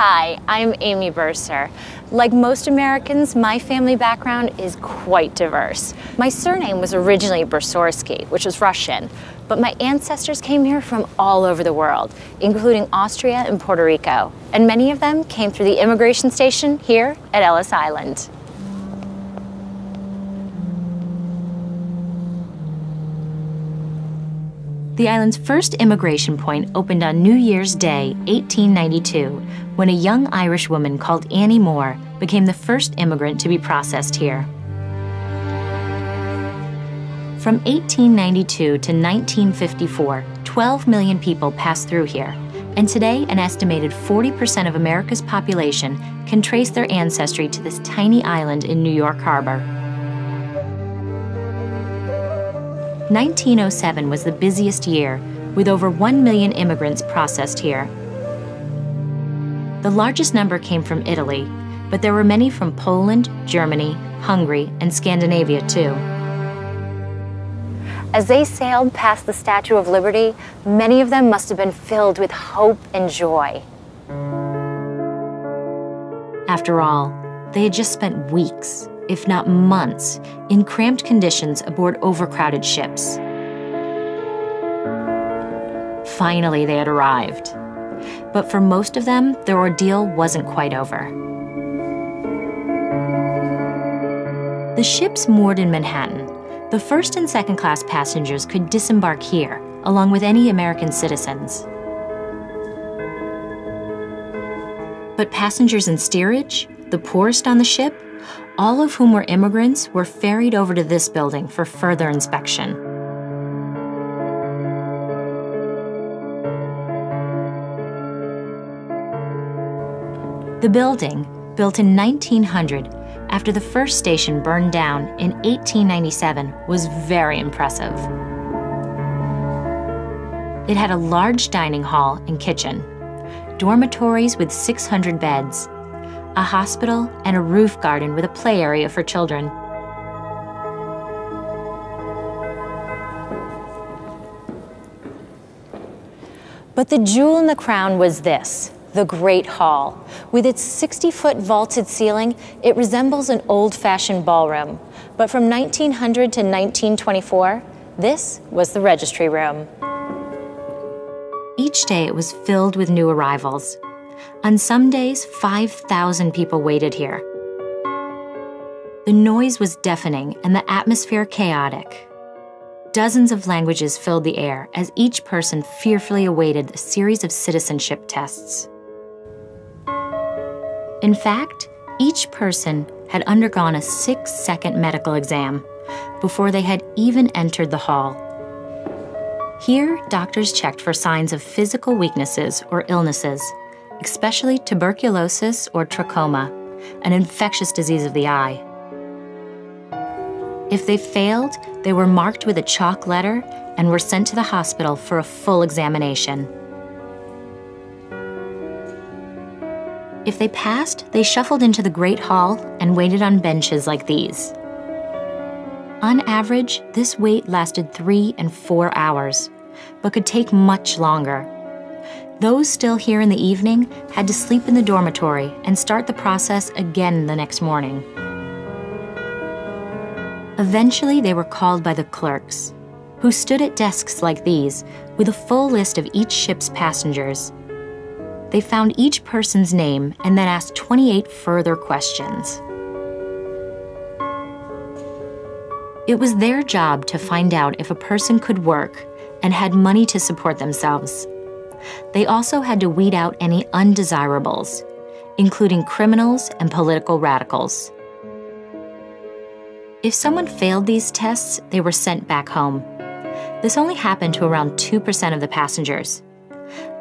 Hi, I'm Amy Burser. Like most Americans, my family background is quite diverse. My surname was originally Bersorsky, which is Russian, but my ancestors came here from all over the world, including Austria and Puerto Rico, and many of them came through the immigration station here at Ellis Island. The island's first immigration point opened on New Year's Day, 1892, when a young Irish woman called Annie Moore became the first immigrant to be processed here. From 1892 to 1954, 12 million people passed through here, and today an estimated 40% of America's population can trace their ancestry to this tiny island in New York Harbor. 1907 was the busiest year, with over 1 million immigrants processed here. The largest number came from Italy, but there were many from Poland, Germany, Hungary, and Scandinavia too. As they sailed past the Statue of Liberty, many of them must have been filled with hope and joy. After all, they had just spent weeks, if not months, in cramped conditions aboard overcrowded ships. Finally, they had arrived. But for most of them, their ordeal wasn't quite over. The ships moored in Manhattan. The first and second class passengers could disembark here, along with any American citizens. But passengers in steerage, the poorest on the ship, all of whom were immigrants, were ferried over to this building for further inspection. The building, built in 1900 after the first station burned down in 1897, was very impressive. It had a large dining hall and kitchen, dormitories with 600 beds, a hospital, and a roof garden with a play area for children. But the jewel in the crown was this, the Great Hall. With its 60-foot vaulted ceiling, it resembles an old-fashioned ballroom. But from 1900 to 1924, this was the registry room. Each day it was filled with new arrivals. On some days, 5,000 people waited here. The noise was deafening and the atmosphere chaotic. Dozens of languages filled the air as each person fearfully awaited a series of citizenship tests. In fact, each person had undergone a 6-second medical exam before they had even entered the hall. Here, doctors checked for signs of physical weaknesses or illnesses, especially tuberculosis or trachoma, an infectious disease of the eye. If they failed, they were marked with a chalk letter and were sent to the hospital for a full examination. If they passed, they shuffled into the Great Hall and waited on benches like these. On average, this wait lasted 3 and 4 hours, but could take much longer. Those still here in the evening had to sleep in the dormitory and start the process again the next morning. Eventually, they were called by the clerks, who stood at desks like these with a full list of each ship's passengers. They found each person's name and then asked 28 further questions. It was their job to find out if a person could work and had money to support themselves. They also had to weed out any undesirables, including criminals and political radicals. If someone failed these tests, they were sent back home. This only happened to around 2% of the passengers.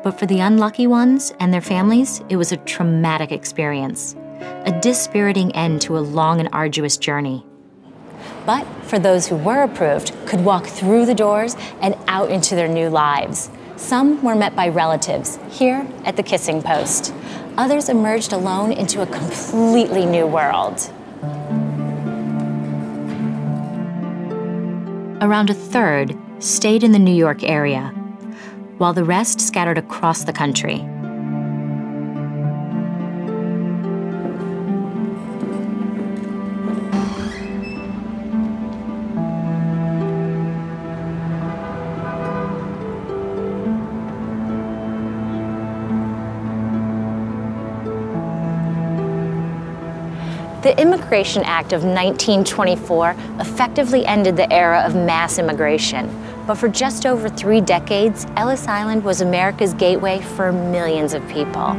But for the unlucky ones and their families, it was a traumatic experience, a dispiriting end to a long and arduous journey. But for those who were approved, could walk through the doors and out into their new lives. Some were met by relatives here at the kissing post. Others emerged alone into a completely new world. Around a third stayed in the New York area, while the rest scattered across the country. The Immigration Act of 1924 effectively ended the era of mass immigration, but for just over 3 decades, Ellis Island was America's gateway for millions of people.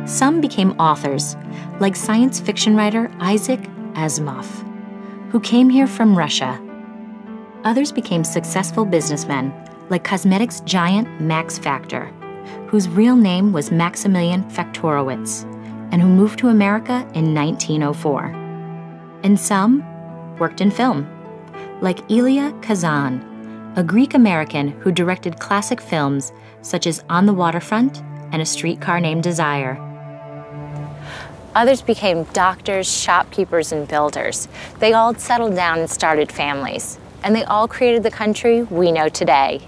Some became authors, like science fiction writer Isaac Asimov, who came here from Russia. Others became successful businessmen, like cosmetics giant Max Factor, whose real name was Maximilian Faktorowicz, and who moved to America in 1904. And some worked in film, like Elia Kazan, a Greek-American who directed classic films such as On the Waterfront and A Streetcar Named Desire. Others became doctors, shopkeepers, and builders. They all settled down and started families, and they all created the country we know today.